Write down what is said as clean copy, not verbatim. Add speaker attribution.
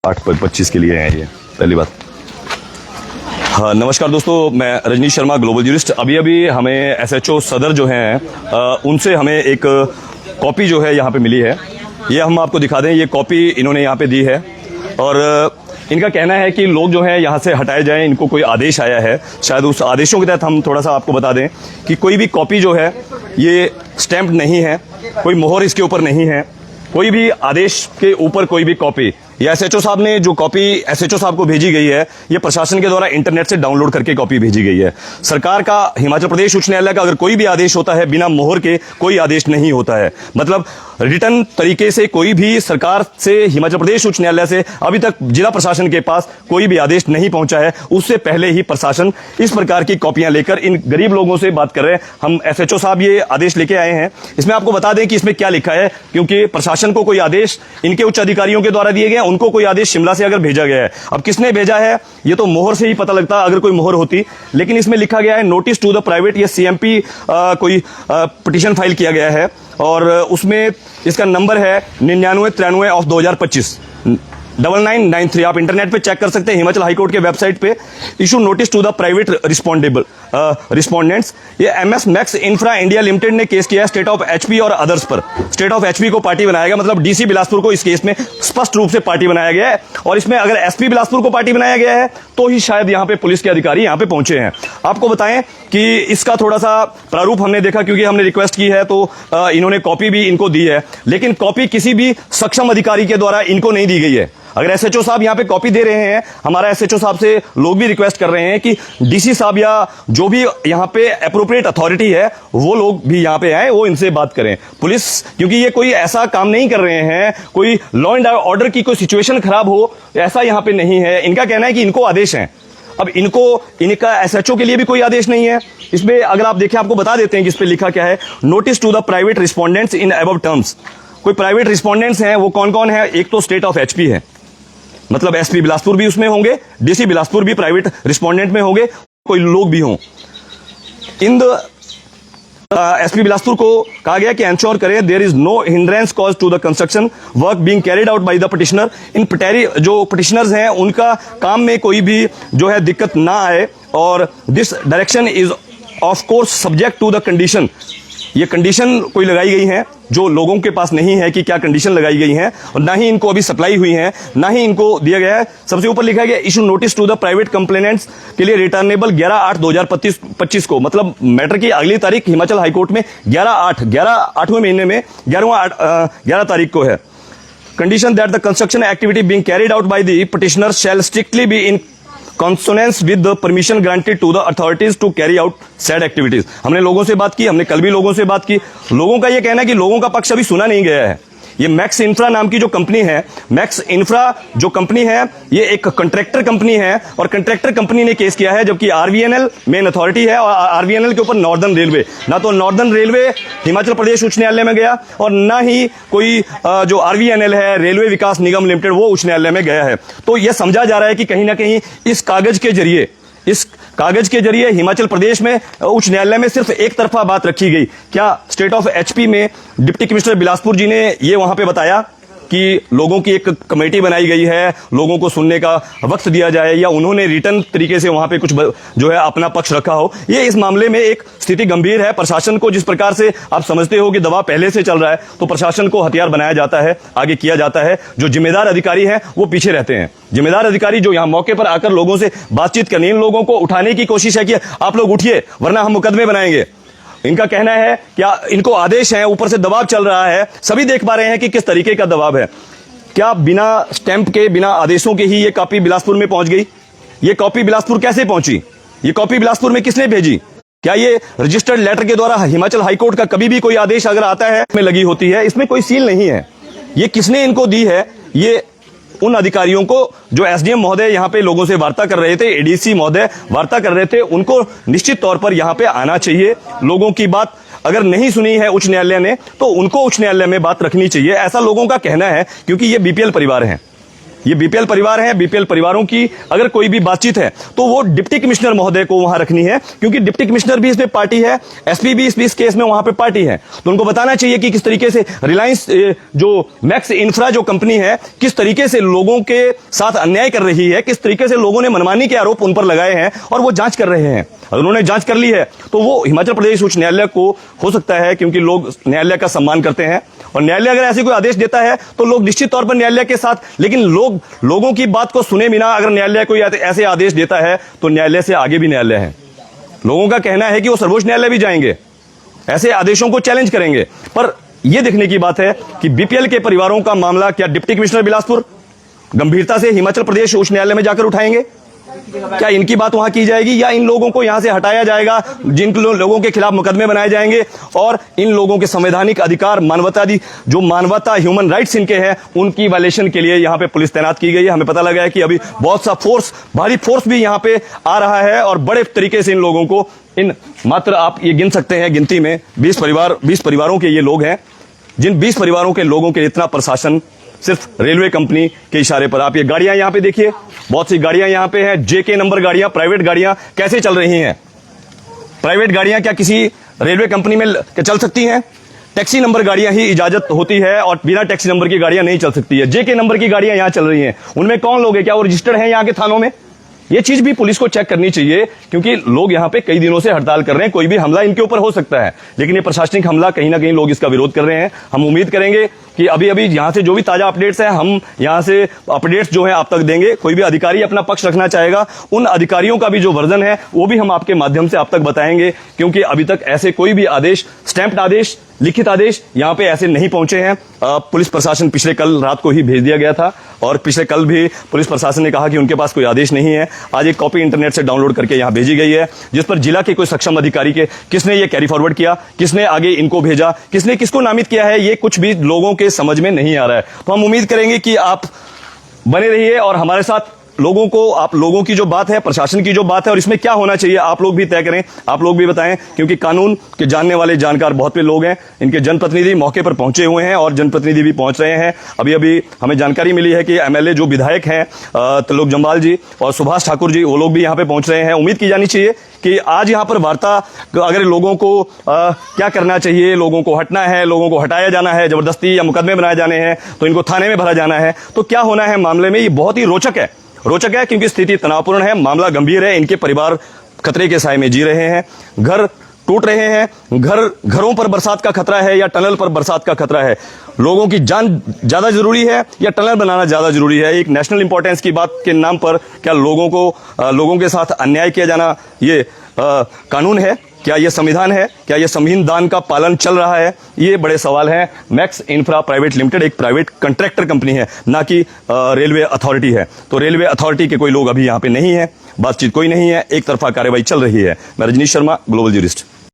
Speaker 1: 8:25 के लिए हैं ये पहली बात। हाँ, नमस्कार दोस्तों, मैं रजनीश शर्मा, ग्लोबल जर्नलिस्ट। अभी हमें एसएचओ सदर जो हैं उनसे हमें एक कॉपी जो है यहाँ पे मिली है। ये हम आपको दिखा दें, ये कॉपी इन्होंने यहाँ पे दी है और इनका कहना है कि लोग जो हैं यहाँ से हटाए जाएं। इनको कोई आदेश आया है, शायद उस आदेशों के तहत हम थोड़ा सा आपको बता दें कि कोई भी कॉपी जो है ये स्टैम्प्ड नहीं है, कोई मोहर इसके ऊपर नहीं है, कोई भी आदेश के ऊपर कोई भी कॉपी या एसएचओ साहब ने जो कॉपी एसएचओ साहब को भेजी गई है, ये प्रशासन के द्वारा इंटरनेट से डाउनलोड करके कॉपी भेजी गई है। सरकार का, हिमाचल प्रदेश उच्च न्यायालय का अगर कोई भी आदेश होता है, बिना मोहर के कोई आदेश नहीं होता है। मतलब रिटर्न तरीके से कोई भी सरकार से, हिमाचल प्रदेश उच्च न्यायालय से अभी तक जिला प्रशासन के पास कोई भी आदेश नहीं पहुंचा है। उससे पहले ही प्रशासन इस प्रकार की कॉपियां लेकर इन गरीब लोगों से बात कर रहे हैं। हम एसएचओ साहब ये आदेश लेके आए हैं। इसमें आपको बता दें कि इसमें क्या लिखा है, क्योंकि प्रशासन को कोई आदेश इनके उच्च अधिकारियों के द्वारा दिए गए, उनको कोई आदेश शिमला से अगर भेजा गया है। अब किसने भेजा है ये तो मोहर से ही पता लगता अगर कोई मोहर होती, लेकिन इसमें लिखा गया है नोटिस टू द प्राइवेट। ये सीएमपी कोई पिटीशन फाइल किया गया है और उसमें इसका नंबर है 9993 ऑफ 2025 9993। आप इंटरनेट पे चेक कर सकते हैं, हिमाचल हाईकोर्ट के वेबसाइट पे। Issue notice to the private respondents. ये MS Max Infra India limited ने केस किया है स्टेट ऑफ एचपी और अदर्स पर। स्टेट ऑफ एचपी को पार्टी बनाया गया, मतलब डीसी बिलासपुर को इस केस में स्पष्ट रूप से पार्टी बनाया गया है। और इसमें अगर एसपी बिलासपुर को पार्टी बनाया गया है तो ही शायद यहाँ पे पुलिस के अधिकारी यहाँ पे पहुंचे हैं। आपको बताएं कि इसका थोड़ा सा प्रारूप हमने देखा, क्योंकि हमने रिक्वेस्ट की है तो इन्होंने कॉपी भी इनको दी है, लेकिन कॉपी किसी भी सक्षम अधिकारी के द्वारा इनको नहीं दी गई है। अगर एसएचओ साहब यहाँ पे कॉपी दे रहे हैं, हमारा एसएचओ साहब से लोग भी रिक्वेस्ट कर रहे हैं कि डीसी साहब या जो भी यहाँ पे एप्रोप्रिएट अथॉरिटी है वो लोग भी यहाँ पे आए, वो इनसे बात करें। पुलिस, क्योंकि ये कोई ऐसा काम नहीं कर रहे हैं, कोई लॉ एंड ऑर्डर की कोई सिचुएशन खराब हो ऐसा यहाँ पे नहीं है। इनका कहना है कि इनको आदेश है। अब इनका एसएचओ के लिए भी कोई आदेश नहीं है। इसमें अगर आप देखें, आपको बता देते हैं कि इस पे लिखा क्या है। Notice to the private respondents in above terms. कोई प्राइवेट रिस्पोंडेंट्स हैं, वो कौन कौन है? एक तो स्टेट ऑफ एचपी है, मतलब एसपी बिलासपुर भी उसमें होंगे, डीसी बिलासपुर भी प्राइवेट रिस्पोंडेंट में होंगे, कोई लोग भी हों। इन द एसपी बिलासपुर को कहा गया कि एंश्योर करें there is no hindrance cause to the construction work being carried out by the petitioner. इन जो पिटिशनर्स हैं उनका काम में कोई भी जो है दिक्कत ना आए, और this direction is of course subject to the condition. ये कंडीशन कोई लगाई गई है जो लोगों के पास नहीं है कि क्या कंडीशन लगाई गई है, और ना ही इनको अभी सप्लाई हुई है, ना ही इनको दिया गया है। सबसे ऊपर लिखा गया issue notice to the private complainants के लिए रिटर्नेबल 11/8/2025 को। मतलब मैटर की अगली तारीख हिमाचल हाईकोर्ट में 11/8वें महीने में 11 तारीख को है। Condition that the construction activity being carried out by the petitioner shall strictly be in consonance with the permission granted to the authorities to carry out said activities। हमने लोगों से बात की, हमने कल भी लोगों से बात की। लोगों का ये कहना है कि लोगों का पक्ष अभी सुना नहीं गया है। ये मैक्स इंफ्रा नाम की जो कंपनी है, मैक्स इंफ्रा जो कंपनी है, ये एक कॉन्ट्रैक्टर कंपनी है और कॉन्ट्रैक्टर कंपनी ने केस किया है, जबकि आरवीएनएल मेन अथॉरिटी है और आरवीएनएल के ऊपर नॉर्दर्न रेलवे। ना तो नॉर्दर्न रेलवे हिमाचल प्रदेश उच्च न्यायालय में गया और ना ही कोई जो आरवीएनएल है, रेलवे विकास निगम लिमिटेड, वो उच्च न्यायालय में गया है। तो यह समझा जा रहा है कि कहीं ना कहीं इस कागज के जरिए हिमाचल प्रदेश में उच्च न्यायालय में सिर्फ एक तरफा बात रखी गई। क्या स्टेट ऑफ एचपी में डिप्टी कमिश्नर बिलासपुर जी ने ये वहां पे बताया कि लोगों की एक कमेटी बनाई गई है, लोगों को सुनने का वक्त दिया जाए, या उन्होंने रिटर्न तरीके से वहां पे कुछ जो है अपना पक्ष रखा हो? ये इस मामले में एक स्थिति गंभीर है। प्रशासन को जिस प्रकार से आप समझते हो कि दबाव पहले से चल रहा है, तो प्रशासन को हथियार बनाया जाता है, आगे किया जाता है। जो जिम्मेदार अधिकारी हैं वो पीछे रहते हैं। जिम्मेदार अधिकारी जो यहाँ मौके पर आकर लोगों से बातचीत करनी, इन लोगों को उठाने की कोशिश है कि आप लोग उठिए वरना हम मुकदमे बनाएंगे। इनका कहना है क्या इनको आदेश है, ऊपर से दबाव चल रहा है। सभी देख पा रहे हैं कि किस तरीके का दबाव है। क्या बिना स्टैंप के, बिना आदेशों के ही ये कॉपी बिलासपुर में पहुंच गई? ये कॉपी बिलासपुर कैसे पहुंची? ये कॉपी बिलासपुर में किसने भेजी? क्या ये रजिस्टर्ड लेटर के द्वारा हिमाचल हाईकोर्ट का कभी भी कोई आदेश अगर आता है में लगी होती है? इसमें कोई सील नहीं है। ये किसने इनको दी है? ये उन अधिकारियों को जो एसडीएम महोदय यहाँ पे लोगों से वार्ता कर रहे थे, एडीसी महोदय वार्ता कर रहे थे, उनको निश्चित तौर पर यहाँ पे आना चाहिए। लोगों की बात अगर नहीं सुनी है उच्च न्यायालय ने, तो उनको उच्च न्यायालय में बात रखनी चाहिए, ऐसा लोगों का कहना है, क्योंकि ये बीपीएल परिवार हैं। ये बीपीएल परिवार है। बीपीएल परिवारों की अगर कोई भी बातचीत है तो वो डिप्टी कमिश्नर महोदय को वहां रखनी है, क्योंकि डिप्टी कमिश्नर भी इसमें पार्टी है, एसपी भी इस केस में वहां पे पार्टी है। तो उनको बताना चाहिए कि किस तरीके से रिलायंस जो मैक्स इंफ्रा जो कंपनी है, किस तरीके से लोगों के साथ अन्याय कर रही है, किस तरीके से लोगों ने मनमानी के आरोप उन पर लगाए हैं और वो जांच कर रहे हैं। अगर उन्होंने जांच कर ली है तो वो हिमाचल प्रदेश उच्च न्यायालय को हो सकता है, क्योंकि लोग न्यायालय का सम्मान करते हैं और न्यायालय अगर ऐसे कोई आदेश देता है तो लोग निश्चित तौर पर न्यायालय के साथ, लेकिन लोगों की बात को सुने बिना अगर न्यायालय कोई ऐसे आदेश देता है तो न्यायालय से आगे भी न्यायालय है। लोगों का कहना है कि वो सर्वोच्च न्यायालय भी जाएंगे, ऐसे आदेशों को चैलेंज करेंगे। पर यह देखने की बात है कि बीपीएल के परिवारों का मामला क्या डिप्टी कमिश्नर बिलासपुर गंभीरता से हिमाचल प्रदेश उच्च न्यायालय में जाकर उठाएंगे? क्या इनकी बात वहां की जाएगी या इन लोगों को यहां से हटाया जाएगा, जिन लोगों के खिलाफ मुकदमे बनाए जाएंगे और इन लोगों के संवैधानिक अधिकार, मानवता ह्यूमन राइट्स इनके हैं, उनकी वायलेशन के लिए यहां पे पुलिस तैनात की गई है। हमें पता लगा है कि अभी बहुत सा भारी फोर्स भी यहां पे आ रहा है और बड़े तरीके से इन लोगों को, मात्र आप ये गिन सकते हैं गिनती में 20 परिवारों के ये लोग हैं, जिन 20 परिवारों के लोगों के इतना प्रशासन सिर्फ रेलवे कंपनी के इशारे पर। आप ये गाड़ियां यहां पे देखिए, बहुत सी गाड़ियां यहां पे हैं, जेके नंबर गाड़ियां, प्राइवेट गाड़ियां कैसे चल रही हैं? प्राइवेट गाड़ियां क्या किसी रेलवे कंपनी में चल सकती हैं? टैक्सी नंबर गाड़ियां ही इजाजत होती है और बिना टैक्सी नंबर की गाड़ियां नहीं चल सकती है। जेके नंबर की गाड़ियां यहां चल रही हैं, उनमें कौन लोग हैं? क्या वो रजिस्टर्ड हैं यहां के थानों में? ये चीज भी पुलिस को चेक करनी चाहिए, क्योंकि लोग यहां पे कई दिनों से हड़ताल कर रहे हैं, कोई भी हमला इनके ऊपर हो सकता है, लेकिन ये प्रशासनिक हमला कहीं ना कहीं लोग इसका विरोध कर रहे हैं। हम उम्मीद करेंगे कि अभी यहां से जो भी ताजा अपडेट्स हैं, हम यहां से अपडेट्स जो है आप तक देंगे। कोई भी अधिकारी अपना पक्ष रखना चाहेगा, उन अधिकारियों का भी जो वर्जन है वो भी हम आपके माध्यम से आप तक बताएंगे, क्योंकि अभी तक ऐसे कोई भी आदेश, स्टैंप्ड आदेश, लिखित आदेश यहां पे ऐसे नहीं पहुंचे हैं। पुलिस प्रशासन पिछले कल रात को ही भेज दिया गया था और पिछले कल भी पुलिस प्रशासन ने कहा कि उनके पास कोई आदेश नहीं है। आज एक कॉपी इंटरनेट से डाउनलोड करके यहां भेजी गई है, जिस पर जिला के कोई सक्षम अधिकारी के किसने ये कैरी फॉरवर्ड किया, किसने आगे इनको भेजा, किसने किसको नामित किया है, ये कुछ भी लोगों के समझ में नहीं आ रहा है। तो हम उम्मीद करेंगे कि आप बने रहिए और हमारे साथ आप लोगों की जो बात है, प्रशासन की जो बात है और इसमें क्या होना चाहिए, आप लोग भी तय करें, आप लोग भी बताएं, क्योंकि कानून के जानने वाले जानकार बहुत पे लोग हैं। इनके जनप्रतिनिधि मौके पर पहुंचे हुए हैं और जनप्रतिनिधि भी पहुंच रहे हैं। अभी हमें जानकारी मिली है कि एमएलए जो विधायक हैं त्रिलोक जम्वाल जी और सुभाष ठाकुर जी, वो लोग भी यहां पे पहुंच रहे हैं। उम्मीद की जानी चाहिए कि आज यहां पर वार्ता, अगर लोगों को क्या करना चाहिए, लोगों को हटना है, लोगों को हटाया जाना है जबरदस्ती, या मुकदमे बनाए जाने हैं तो इनको थाने में भरा जाना है, तो क्या होना है मामले में, ये बहुत ही रोचक है क्योंकि स्थिति तनावपूर्ण है, मामला गंभीर है। इनके परिवार खतरे के साए में जी रहे हैं, घर टूट रहे हैं, घरों पर बरसात का खतरा है या टनल पर बरसात का खतरा है। लोगों की जान ज्यादा जरूरी है या टनल बनाना ज्यादा जरूरी है? एक नेशनल इंपॉर्टेंस की बात के नाम पर क्या लोगों के साथ अन्याय किया जाना ये कानून है? क्या यह संविधान है? क्या यह संविधान का पालन चल रहा है? ये बड़े सवाल हैं। मैक्स इंफ्रा प्राइवेट लिमिटेड एक प्राइवेट कंट्रैक्टर कंपनी है, ना कि रेलवे अथॉरिटी है। तो रेलवे अथॉरिटी के कोई लोग अभी यहाँ पे नहीं है, बातचीत कोई नहीं है, एक तरफा कार्रवाई चल रही है। मैं रजनीश शर्मा, ग्लोबल ज्यूरिस्ट।